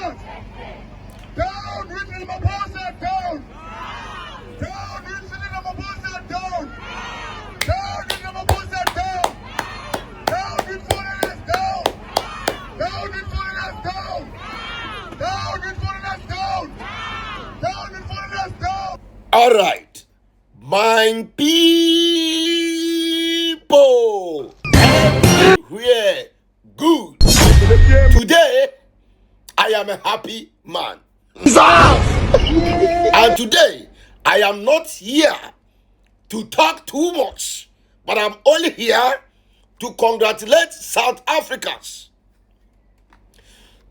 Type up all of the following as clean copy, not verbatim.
Down with Ramaphosa, down! Down with Ramaphosa, down! Down with Ramaphosa, down! Down with foreigners, down! Down with foreigners, down! Down with foreigners, down! Down with foreigners, down! All right, my people, everywhere, good. Today, I am a happy man. And today, I am not here to talk too much, but I'm only here to congratulate South Africans.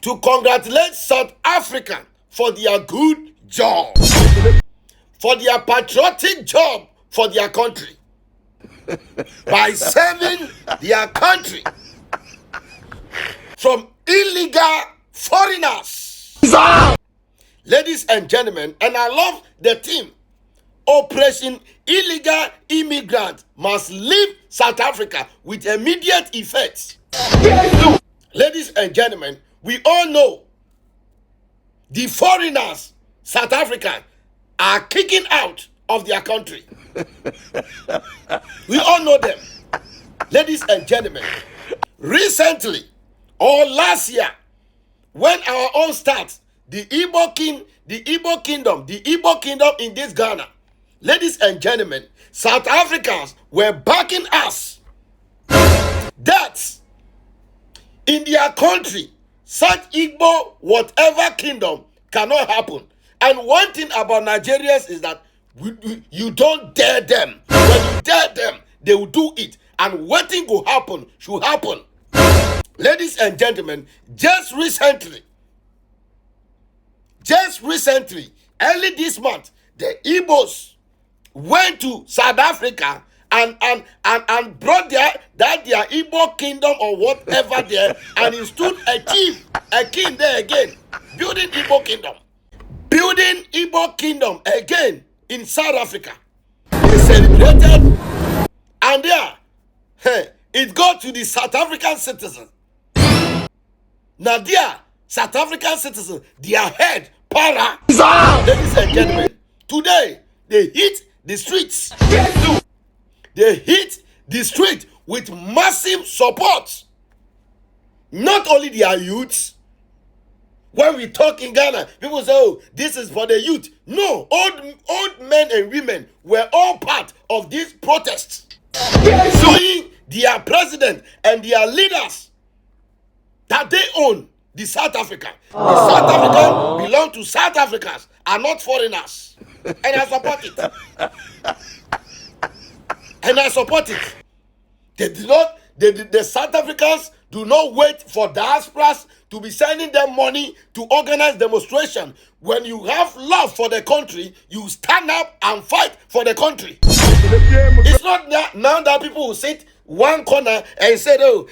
To congratulate South Africans for their good job, for their patriotic job for their country, by saving their country from illegal foreigners. Ladies and gentlemen, and I love the team. Operation Illegal Immigrant must leave South Africa with immediate effect. Ladies and gentlemen, we all know the foreigners, South Africa, are kicking out of their country. We all know them. Ladies and gentlemen, recently or last year, when our own starts, the Igbo kingdom in this Ghana, ladies and gentlemen, South Africans were backing us that in their country, such Igbo whatever kingdom cannot happen. And one thing about Nigerians is that you don't dare them. When you dare them, they will do it. And what thing will happen should happen. Ladies and gentlemen, just recently, early this month, the Igbos went to South Africa and brought their Igbo kingdom or whatever there and installed a king there again, building Igbo kingdom again in South Africa. They celebrated, and there, it got to the South African citizens. Now there, South African citizens, their head, para. Ladies and gentlemen, today, they hit the streets. They hit the street with massive support. Not only their youths. When we talk in Ghana, people say, oh, this is for the youth. No, old men and women were all part of these protests. Showing their president and their leaders that they own the South African. The South African belong to South Africans, are not foreigners. And I support it. The South Africans do not wait for diasporas to be sending them money to organize demonstration. When you have love for the country, you stand up and fight for the country. It's not now that people will sit one corner and say, oh,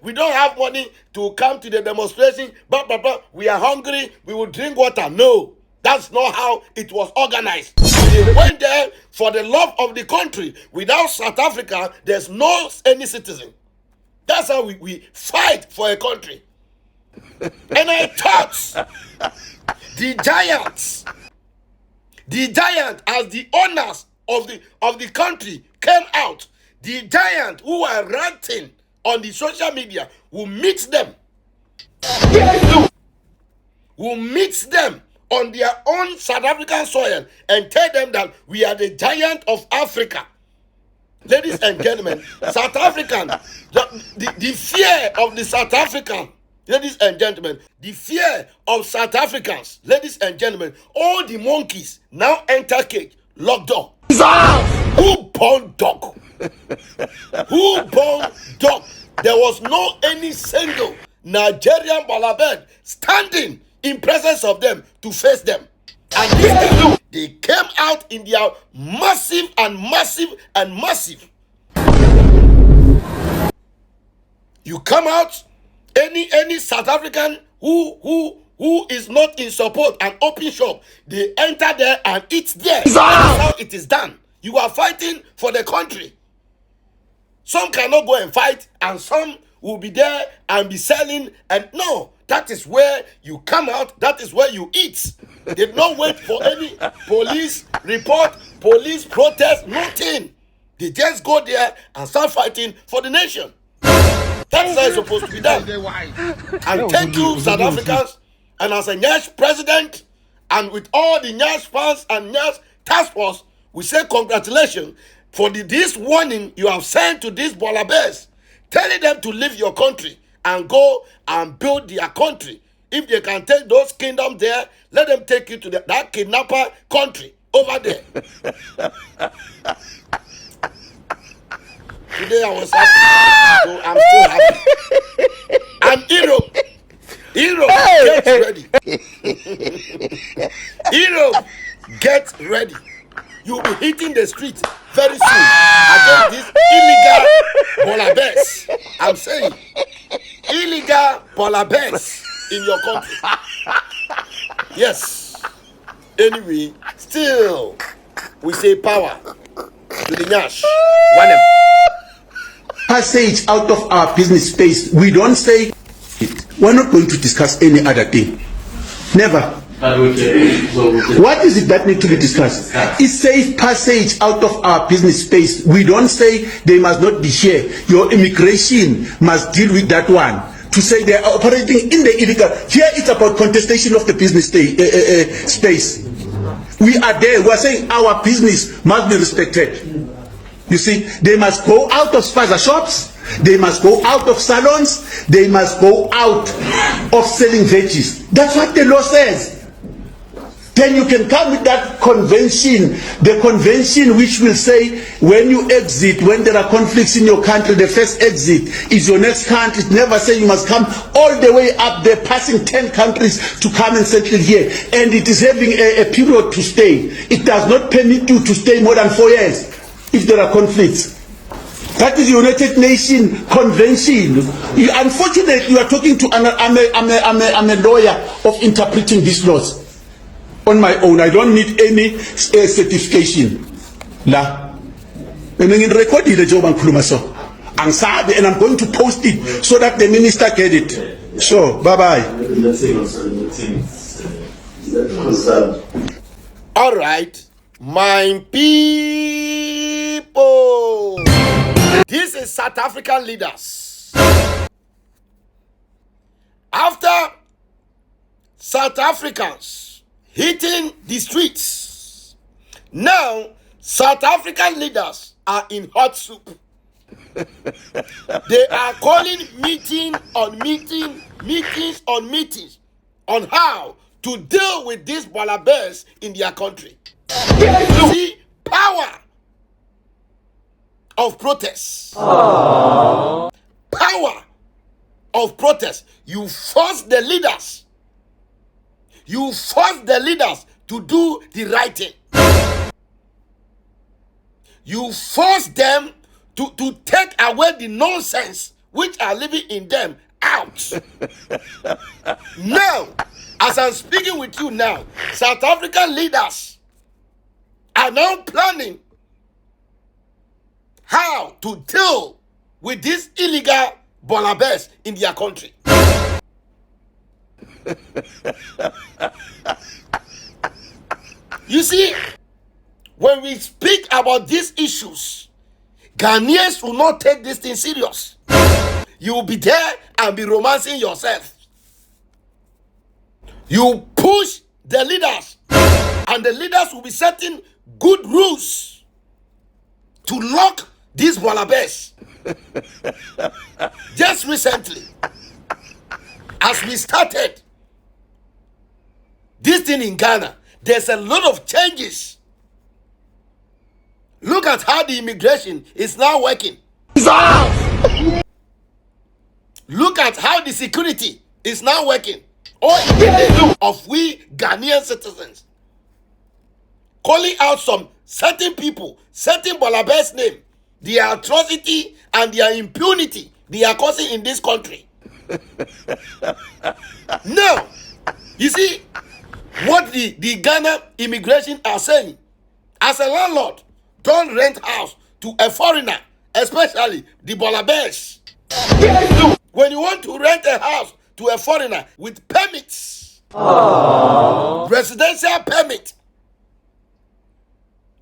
we don't have money to come to the demonstration, but we are hungry, we will drink water. No, that's not how it was organized. They went there for the love of the country. Without South Africa, there's no any citizen. That's how we fight for a country. And I thought the giant as the owners of the country came out, the giant who are ranting on the social media will mix them on their own South African soil and tell them that we are the giant of Africa. Ladies and gentlemen, South African, the fear of the South African, ladies and gentlemen, the fear of South Africans, ladies and gentlemen, all the monkeys now enter cage, locked door. Who born dog? Who born dog? There was no any single Nigerian balabed standing in presence of them to face them. And this time, they came out in their massive. You come out, any South African who is not in support and open shop, they enter there and eat there. That's how it is done. You are fighting for the country. Some cannot go and fight, and some will be there and be selling. And no, that is where you come out. That is where you eat. They did not wait for any police report, police protest, nothing. They just go there and start fighting for the nation. That's how it's supposed to be done. And thank you, South Africans. And as a Nyash president, and with all the Nyash fans and Nyash task force, we say congratulations for this warning you have sent to these Bola Bears, telling them to leave your country and go and build their country. If they can take those kingdoms there, let them take you to that kidnapper country over there. Today I was happy, so I'm still happy. And Europe, get ready. Europe, get ready. You'll be hitting the street very soon against these illegal Bola Bears. I'm saying, illegal Bola Bears in your country. Yes. Anyway, still, we say power to the Nyash. Passage out of our business space. We don't say it. We're not going to discuss any other thing. Never. What is it that needs to be discussed? It says passage out of our business space. We don't say they must not be here. Your immigration must deal with that one. To say they are operating in the illegal. Here it's about contestation of the business space. We are there. We are saying our business must be respected. You see, they must go out of spaza shops, they must go out of salons, they must go out of selling veggies. That's what the law says. Then you can come with that convention, the convention which will say when you exit, when there are conflicts in your country, the first exit is your next country. It never say you must come all the way up there, passing 10 countries to come and settle here. And it is having a period to stay. It does not permit you to stay more than 4 years. If there are conflicts. That is the United Nations Convention. Unfortunately, you are talking to I'm a lawyer of interpreting these laws on my own. I don't need any certification. La. And I'm going to post it so that the minister get it. So, bye-bye. All right. My people, this is South African leaders. After South Africans hitting the streets, now South African leaders are in hot soup. They are calling meetings on meetings on how to deal with these Bola Bears in their country. See, power of protest. Power of protest. You force the leaders. You force the leaders to do the right thing. You force them to take away the nonsense which are living in them out. Now, as I'm speaking with you now, South African leaders are now planning how to deal with these illegal Bola Bears in their country. You see, when we speak about these issues, Ghanaians will not take this thing serious. You will be there and be romancing yourself. You push the leaders, and the leaders will be setting good rules to lock these Bola Bears. Just recently, as we started this thing in Ghana, there's a lot of changes. Look at how the immigration is now working. Look at how the security is now working. All in the name of we Ghanaian citizens. Calling out some certain people, certain Bola Bears name, their atrocity and their impunity they are causing in this country. Now, you see what the Ghana immigration are saying. As a landlord, don't rent house to a foreigner, especially the Bola Bears. When you want to rent a house to a foreigner with permits, residential permit,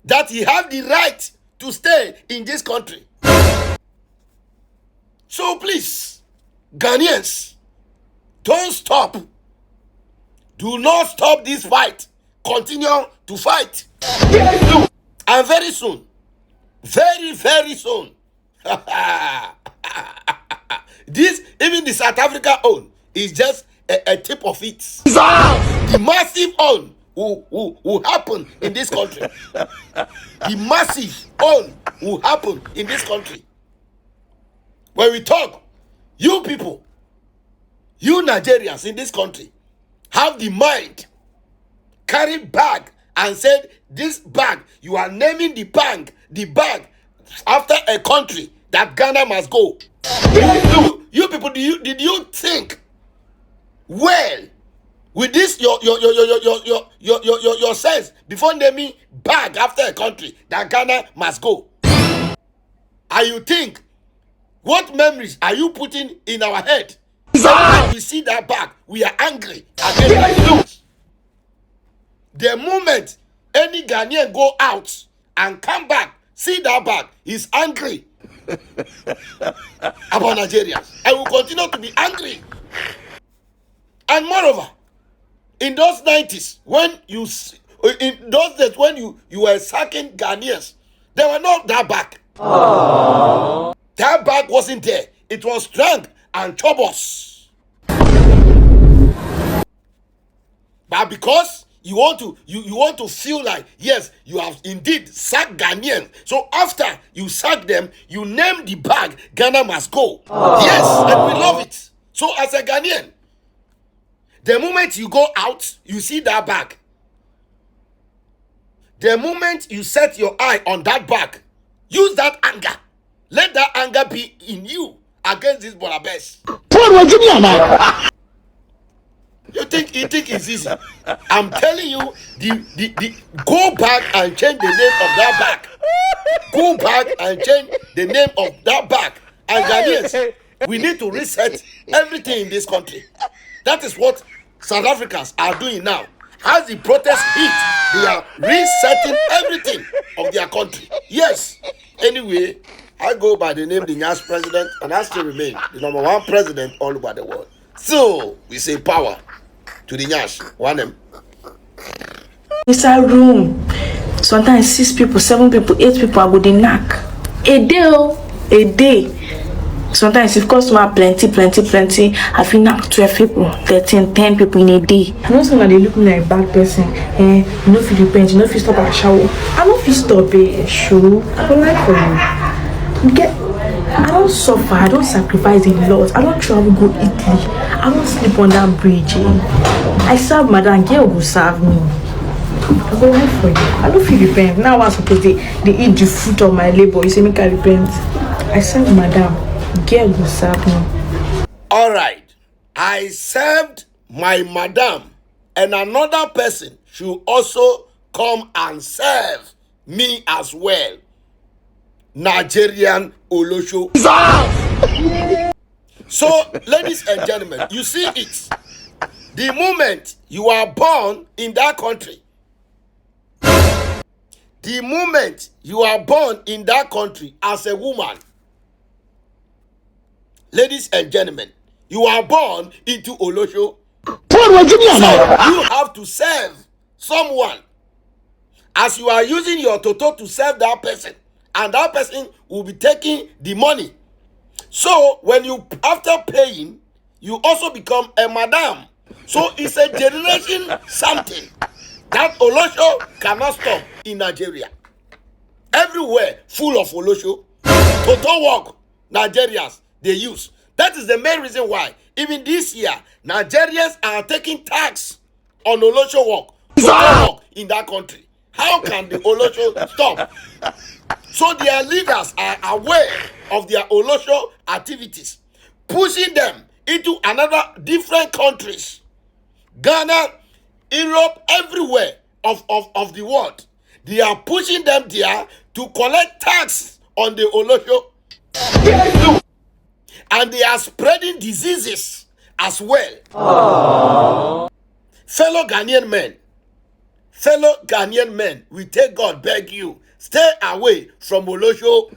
that he have the right to stay in this country. So please, Ghanaians, don't stop. Do not stop this fight. Continue to fight. And very soon, very, very soon, this, even the South Africa own, is just a tip of it. The massive own will happen in this country. The massive own will happen in this country. When we talk, you people, you Nigerians in this country, have the mind, carry bag and said, this bag, you are naming the bag after a country that Ghana must go. You people, did you think, well, with this your sense before naming bag after a country that Ghana must go? And you think, what memories are you putting in our head? When we see that bag, we are angry against the moment any Ghanaian go out and come back, see that bag, he's angry about Nigerians. And will continue to be angry. And moreover, in those 90s, in those days when you were sacking Ghanaians, they were not that bag. That bag wasn't there. It was drunk and chobos. But because you want to feel like, yes, you have indeed sacked Ghanaians. So after you sack them, you name the bag Ghana must go. Yes, and we love it. So as a Ghanaian, the moment you go out, you see that bag. The moment you set your eye on that bag, use that anger. Let that anger be in you against this Borabes. You think it's easy? I'm telling you, the go back and change the name of that bag. Go back and change the name of that bag. And Ghanaians, we need to reset everything in this country. That is what South Africans are doing now. As the protest hit, they are resetting everything of their country. Yes. Anyway, I go by the name the Nyash president, and I still remain the number one president all over the world. So we say power to the Nyash. One them. Inside room, sometimes 6 people, 7 people, 8 people are good in knack. A day. Sometimes if customer plenty, I feel knack 12 people, 13, 10 people in a day. I know someone they look like a bad person. You know if you repent, you know if you stop at shower. I know if you stop a show. I don't like for you. I don't suffer, I don't sacrifice a lot. I don't travel go Italy. I don't sleep on that bridge. I serve madam, girl will serve me. I go wait for you. I don't feel repent. Now I suppose they eat the fruit of my labor. You say me can repent. I serve madam, girl will serve me. Alright. I served my madam, and another person should also come and serve me as well. Nigerian Olosho. So, ladies and gentlemen, you see it. The moment you are born in that country, the moment you are born in that country as a woman, ladies and gentlemen, you are born into Olosho. So you have to serve someone. As you are using your toto to serve that person, and that person will be taking the money. So when you, after paying, you also become a madam. So it's a generation something that Olosho cannot stop in Nigeria. Everywhere full of Olosho. Toto work Nigerians they use. That is the main reason why even this year Nigerians are taking tax on Olosho work. Toto work in that country. How can the Olosho stop? So their leaders are aware of their Olosho activities, pushing them into another different countries. Ghana, Europe, everywhere of the world. They are pushing them there to collect tax on the Olosho. And they are spreading diseases as well. Aww. Fellow Ghanaian men, we take God beg you, stay away from Olosho.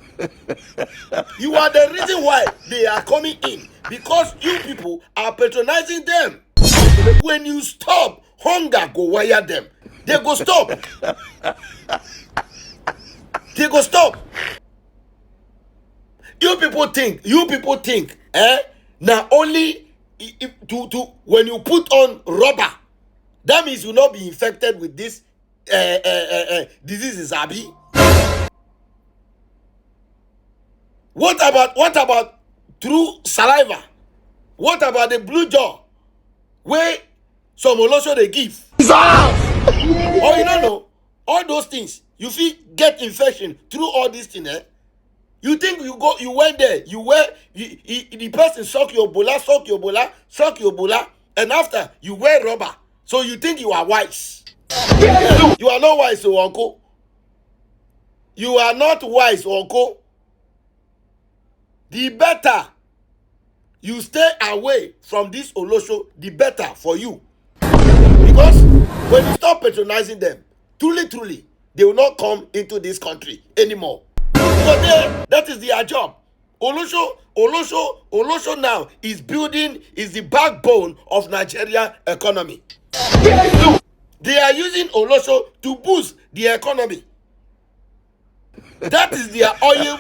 You are the reason why they are coming in, because you people are patronizing them. When you stop, hunger go wire them. They go stop. They go stop. You people think, now only to when you put on rubber, that means you will not be infected with this diseases, Abi. What about through saliva? What about the blue jaw? Where some Olosho they give? Or you don't know, all those things, you feel get infection through all these things, You think you went there, the person suck your bola, and after you wear rubber. So you think you are wise. Yeah, you are not wise, so uncle. You are not wise, uncle. The better you stay away from this Olosho, the better for you. Because when you stop patronizing them, truly, they will not come into this country anymore. Because that is their job. Olosho now is the backbone of Nigeria economy. They are using Olosho to boost the economy. That is their oil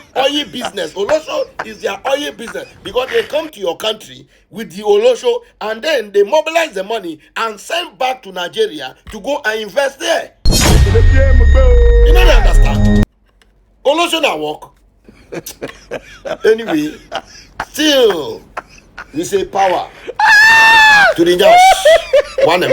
business. Olosho is their oil business, because they come to your country with the Olosho and then they mobilize the money and send back to Nigeria to go and invest there. You don't understand? Olosho na work. Anyway, still, we say power to the just one.